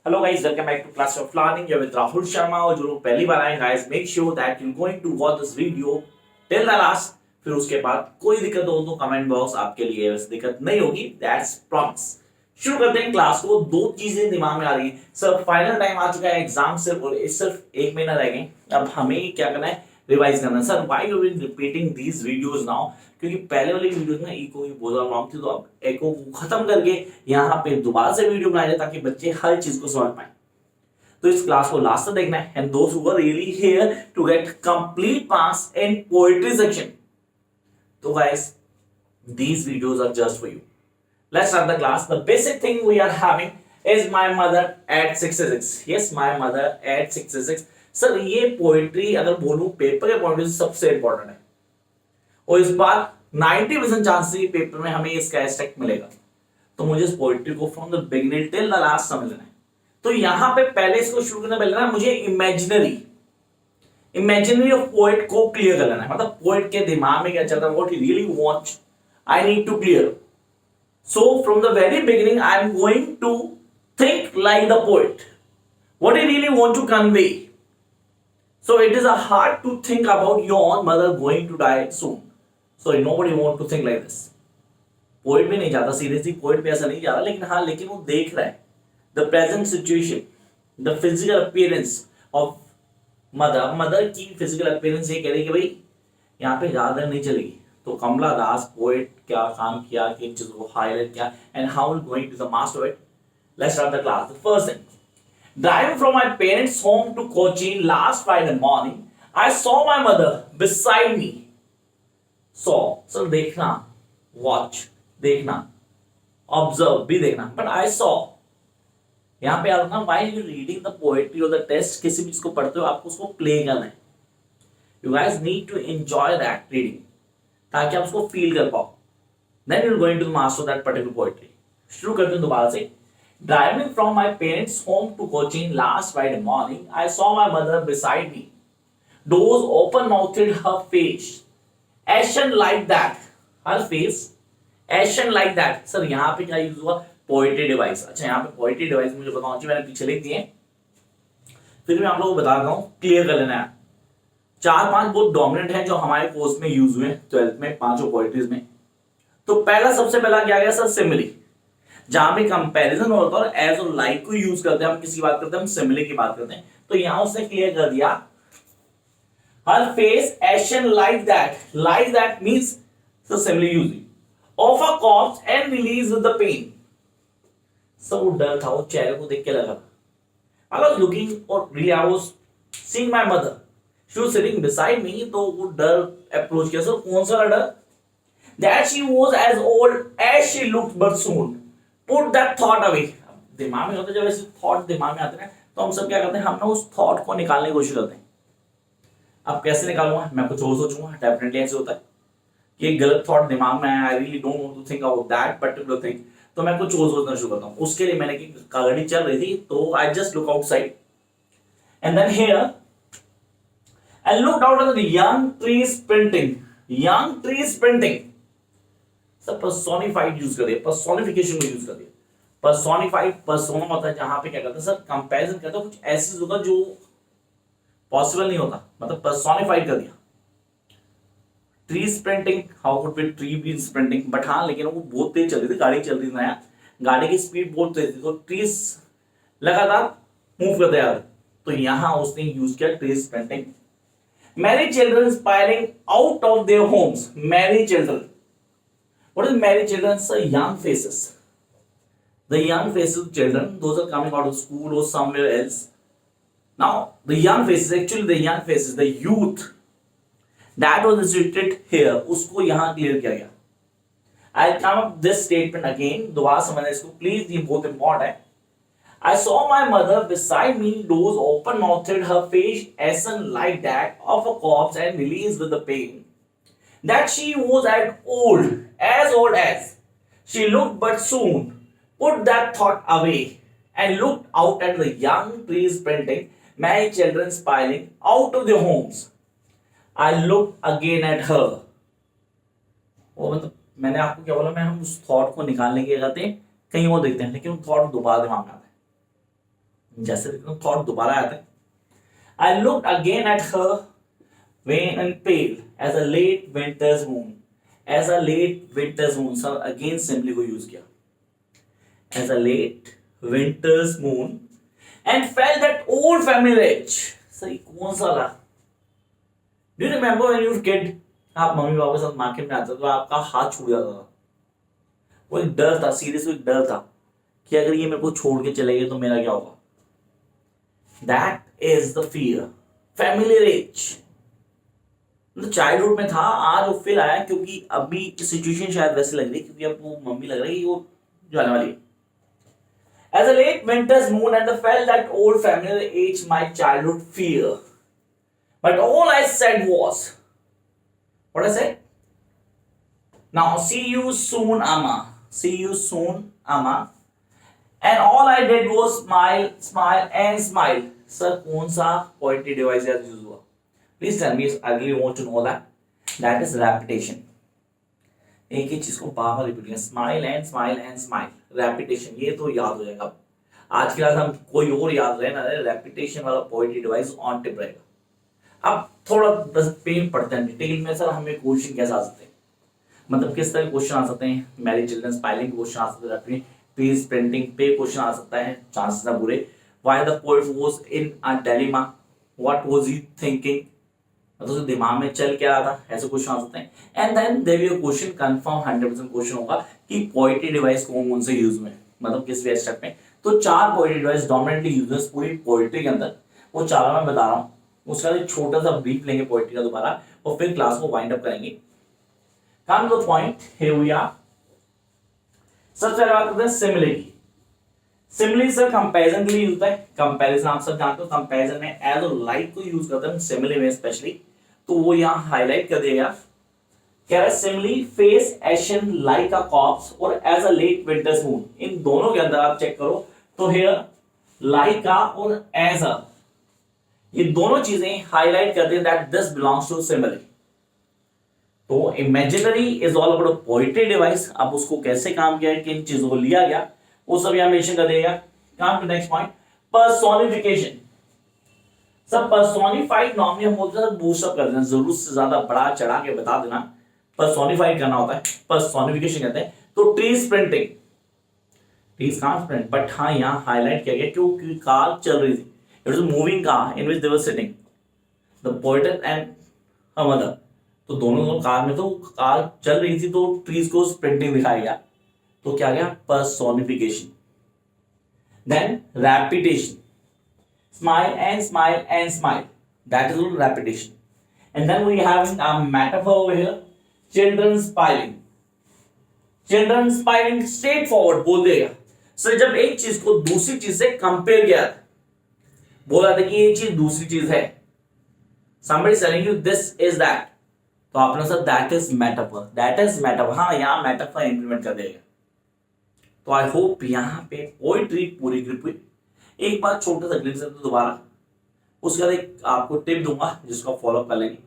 Hello guys, welcome back to Class of Learning. You're with Rahul Sharma और जो लोग पहली बार आए guys, make sure that you're going to watch this video till the last. फिर उसके बाद कोई दिक्कत हो तो कमेंट बॉक्स आपके लिए वैसे दिक्कत नहीं होगी, that's promise. शुरू करते हैं क्लास को। दो चीजें दिमाग में आ रही है सर, फाइनल टाइम आ चुका है, एग्जाम सिर्फ एक महीना रह गए, अब हमें क्या करना है, रिवाइज करना है। Sir why you been repeating these videos now, क्योंकि पहले वाली वीडियोस में इको की बहुत प्रॉब्लम थी, तो अब इको को खत्म करके यहाँ पे दोबारा से वीडियो बनाए ताकि बच्चे हर चीज को समझ पाए। तो इस क्लास को लास्ट तक देखना है, एंड दोस्त who are really here to get complete pass in poetry section, तो guys these videos are just for you. Let's start the class. The basic thing we are having is my mother at 66. Yes, my mother at 66. Sir ये poetry अगर बोलूं paper के point से सबसे important है, और इस बार 90% चांस है पेपर में हमें इसका एस्पेक्ट मिलेगा, तो मुझे इस पोएट्री को from the beginning till the last समझना है। तो यहाँ पे पहले इसको शुरू करने पहले ना मुझे इमेजिनरी ऑफ पोएट को क्लियर कर लेना है, मतलब पोएट के दिमाग में क्या चल रहा है, what he really wants, I need to clear. So from the very beginning, I am going to think like the poet. What he really want to convey. So it is hard to think about your mother going to die soon. So nobody want to think like this. Poet भी नहीं जाता seriously, poet भी ऐसा नहीं जा रहा, लेकिन हाँ, लेकिन वो देख रहा है the present situation, the physical appearance of mother. Mother की physical appearance ये कह रही है कि भाई यहाँ पे ज्यादा नहीं चलेगी। तो कमला दास पोएट क्या काम किया, किन चीजों को हाईलाइट किया, and how will going to the master it. Let's start the class. The first thing, driving from my parents home to Cochin last Friday morning, I saw my mother beside me. Saw sir देखना, watch देखना, observe भी देखना, but I saw यहाँ पे याद रखना, while you reading the poetry और the text, किसी भी चीज को पढ़ते हो आपको उसको प्ले करना है। You guys need to enjoy that reading ताकि आप उसको फील कर पाओ, then you are going to master that particular poetry. शुरू करते हैं दोबारा से। Driving from my parents home to Cochin last Friday morning, I saw my mother beside me, doors open mouthed, her face ashen like that, her face ashen like that. Sir यहाँ पे क्या use हुआ, poetry device. अच्छा यहाँ पे poetry device मुझे बताना चाहिए, मैंने पीछे लिख दिए, फिर मैं आप लोगों को बता रहा हूँ, क्लियर कर लेना है। 4-5 बहुत डोमिनेंट है जो हमारे कोर्स में यूज हुए 12th में, पांचों पोएट्रीज में। तो पहला सबसे पहला क्या गया सर, सिमिली, जहां पे कंपैरिजन होता है और एज और लाइक को यूज करते हैं, हम किसी बात करते हैं, हम सिमिली की बात करते हैं। तो यहां उसने क्लियर कर दिया, her face ashen like that means sir simile use of a corpse and release the pain. सब वो डर था, वो चेहरे को देख के लगा था, आई वाज लुकिंग और really I was seeing my mother, she was sitting beside me, तो वो डर अप्रोच किया। सर कौन सा डर, that she was as old as she looked but soon put that thought away। दिमाग में होता है, जब ऐसे थॉट दिमाग में आते हैं तो हम सब क्या करते हैं, हम ना उस थॉट को निकालने की कोशिश करते हैं। अब कैसे निकालूंगा, मैं कुछ और सोचूंगा, डेफिनेटली ऐसे होता है कि एक गलत थॉट दिमाग में आया, I really don't want to think about that particular thing, तो मैं कुछ और सोचना शुरू करता हूँ। उसके लिए मैंने की गाड़ी चल रही थी, तो I just look outside and then here and looked out at the young trees printing। सब personified यूज कर दिया, personification को यूज कर दिया। personified persona होता है जहां पे क्या करते हैं सर, कंपैरिजन करते हैं, कुछ ऐसी होगा जो पॉसिबल नहीं होता, मतलब personified कर दिया। trees printing, how could be tree be printing, but हाँ लेकिन वो बहुत तेज चल रही थी, गाड़ी चल रही थी नया, गाड़ी की स्पीड बहुत तेज थी, तो ट्रीज लगातार मूव करते जा रहे, तो यहां उसने यूज किया trees printing. Many children piling out of their homes. Many children. What is many children? Sir, young faces. The young faces of children, those are coming out of school or somewhere else. Now, the young faces, actually the young faces, the youth, that was restricted here. उसको यहाँ clear किया गया। I'll come up this statement again. दोबारा समझना इसको, please, ये बहुत important है। I saw my mother beside me, doors open mouthed, her face ashen like that of a corpse and released with the pain. That she was as old as. She looked but soon put that thought away and looked out at the young trees printing, many children piling out of their homes. I looked again at her. वो मतलब मैंने आपको क्या बोला, मैं हम उस thought को निकालने के लिए कहीं और देखते हैं, लेकिन थॉट दोबारा दिमाग में आता है। जैसे थॉट दोबारा आता है, I looked again at her wan and pale as a late winter's moon. As a late winter's moon, sir again simply को यूज किया, as a late winter's moon and felt that old familiar itch. Sir कौन सा था? Do you remember when you were kid? आप mummy papa के साथ market में आते तो आपका हाथ छूट जाता था, वो एक डर था, सीरियस एक डर था कि अगर ये मेरे को छोड़ के चले गए तो मेरा क्या होगा. That is the fear, familiar itch. Childhood में था, आज वो फील आया क्योंकि अभी सिचुएशन शायद वैसे लग रही है क्योंकि अब वो मम्मी लग रही है कि वो जाने वाली है. As a late winter's moon and the felt that old familiar itch my childhood fear. But all I said was, what I said? Now see you soon, Amma. See you soon, Amma. And all I did was smile, smile and smile. Sir, कौन सा poetry device है use हुआ? Please tell me. I really want to know that. That is repetition. एक ही चीज को बार बार repeat करना, smile and smile and smile, repetition. ये तो याद हो जाएगा. आज के क्लास हम कोई और याद रहे ना, रेपिटेशन वाला पोएट्री डिवाइस ऑन टिप रहेगा. अब थोड़ा बस पेन पड़ता है डिटेल में. सर हमें क्वेश्चन कैसे आ सकते हैं, मतलब किस तरह के क्वेश्चन आ सकते हैं? मैरी चिल्ड्रन स्पाइलिंग क्वेश्चन आ सकते हैं, पेज प्रिंटिंग पे क्वेश्चन आ सकता है, चांसेस है बुरे. Why the poet was in a dilemma, what was he thinking, तो उसके दिमाग में चल क्या रहा था, ऐसे क्वेश्चन आ सकते हैं. And then there will question confirm 100% question होगा कि पोएट्री डिवाइस कौन से यूज में, मतलब किस वे स्टेप में. तो 4 पोएट्री डिवाइस डोमिनेटली यूजेस पूरी पोएट्री के अंदर, वो 4 मैं बता रहा हूँ. उसका एक छोटा सा ब्रीफ लेंगे पोएट्री का दोबारा और फिर क्लास को वाइंड अप करेंगे. Come to the point, here we are. सबसे पहले बात करते हैं सिमिले की. सिमिली सर कंपैरिजन के लिए यूज होता है. कंपैरिजन आप सब जानते हो, कंपैरिजन में एज और लाइक को यूज करते हैं सिमिली में स्पेशली, तो वो यहाँ हाईलाइट कर दिया. कह रहा है simile face ashen like a corpse और as a late winter's moon. इन दोनों के अंदर आप चेक करो तो हियर लाइक अ और एज अ, ये दोनों चीजें हाईलाइट कर दी that this belongs to simile. तो imaginary is all about poetry device. अब उसको कैसे काम किया, किन चीजों को लिया गया, वो सब यहां मेंशन कर देगा. काम टू नेक्स्ट पॉइंट, पर्सोनिफिकेशन. सब पर्सोनिफाइड नॉर्मली हम बोलते हैं बूस्ट अप कर देना, जरूरत से ज्यादा बड़ा चढ़ा के बता देना, पर्सोनिफाइड करना होता है, पर्सोनिफिकेशन कहते हैं. तो trees printing, trees can't print, but हाँ यहाँ हाईलाइट किया गया क्योंकि कार चल रही थी. It was moving car in which they were sitting the poet and her mother. तो दोनों कार में, तो कार चल रही थी तो ट्रीज को प्रिंटिंग दिखाया गया, तो क्या गया, personification. Then repetition, smile and smile and smile, that is all repetition. And then we have a metaphor over here, children smiling. Children smiling straightforward बोल देगा. सर जब एक चीज को दूसरी चीज से कंपेयर किया, बोला था कि ये चीज दूसरी चीज है, somebody is telling you this is that, तो आपने sir that is metaphor, that is metaphor. हाँ यहाँ metaphor इंप्लीमेंट कर देगा. तो आई होप यहाँ पे पोइट्री पूरी ग्रिप हुई. एक बार छोटा सा ग्लिम्स है तो दोबारा उसके बाद एक आपको टिप दूंगा जिसको फॉलो कर लेंगे.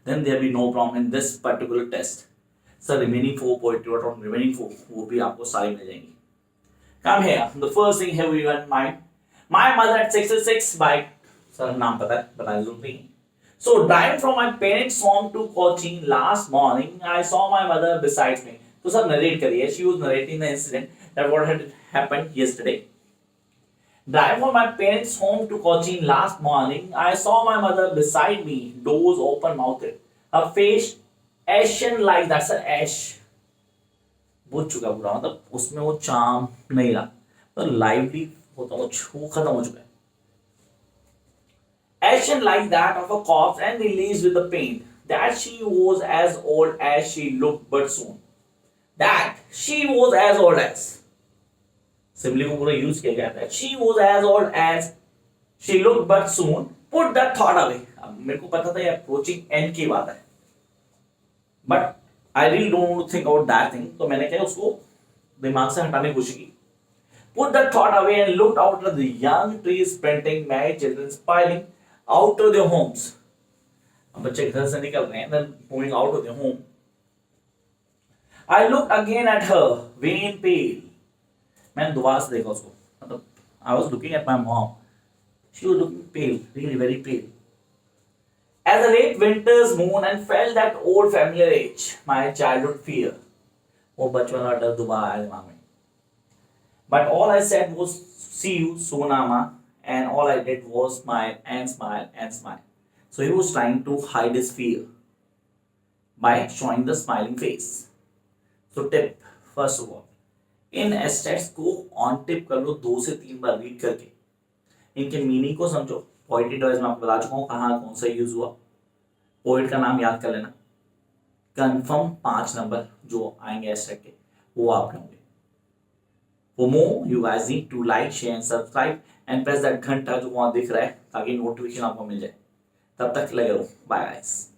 Then there be no problem in this particular test. Sir remaining 4 poetry और रिमेनिंग 4 वो भी आपको सारी मिल जाएंगी. Come here, the first thing have we one mind, my mother at 66 by, sir नाम पता है, बताने जरूरत नहीं. So driving from my parents home to coaching last morning I saw my mother beside me. तो सर नरेट करिए, she was narrating the incident that what had happened yesterday. Driving from my parents' home to Cochin last morning, I saw my mother beside me, doors open mouthed, her face ashen like that's an ash. बुझ चुका पूरा, मतलब उसमें वो चाम नहीं रहा, तो लाइवली होता वो खत्म हो चुका है. Ashen like that of a corpse and released with the pain that she was as old as she looked but soon. That she was as old as. Simile को पूरा यूज किया गया था. She was as old as she looked but soon put that thought away. अब मेरे को पता था ये अप्रोचिंग एंड की बात है, but I really don't want to think about that thing. तो मैंने क्या उसको दिमाग से हटाने की कोशिश की. Put that thought away and looked out at the young trees planting, married children piling out of their homes. अब बच्चे घर से निकल रहे हैं, then moving out of their home. I looked again at her, wan pale. मैंने दोबारा से देखा उसको, मतलब I was looking at my mom She was looking pale, really very pale. As the late winter's moon and felt that old familiar age, my childhood fear. वो बचपन वाला डर दोबारा आया दिमाग में. But all I said was, "See you soon, Ama," and all I did was smile and smile and smile. So he was trying to hide his fear by showing the smiling face. So tip, first of all, in estates को on tip कर लो 2 से 3 बार read करके, इनके meaning को समझो. Poetry device में आपको बता चुका हूँ कहाँ कौन सा यूज हुआ. पोएट का नाम याद कर लेना. कंफर्म 5 नंबर जो आएंगे एस्टेट के वो आप होंगे. For more, you guys need to like, share and subscribe and press that घंटा जो वहाँ दिख रहा है ताकि नोटिफिकेशन आपको मिल जाए. तब तक लगे रहो. Bye guys.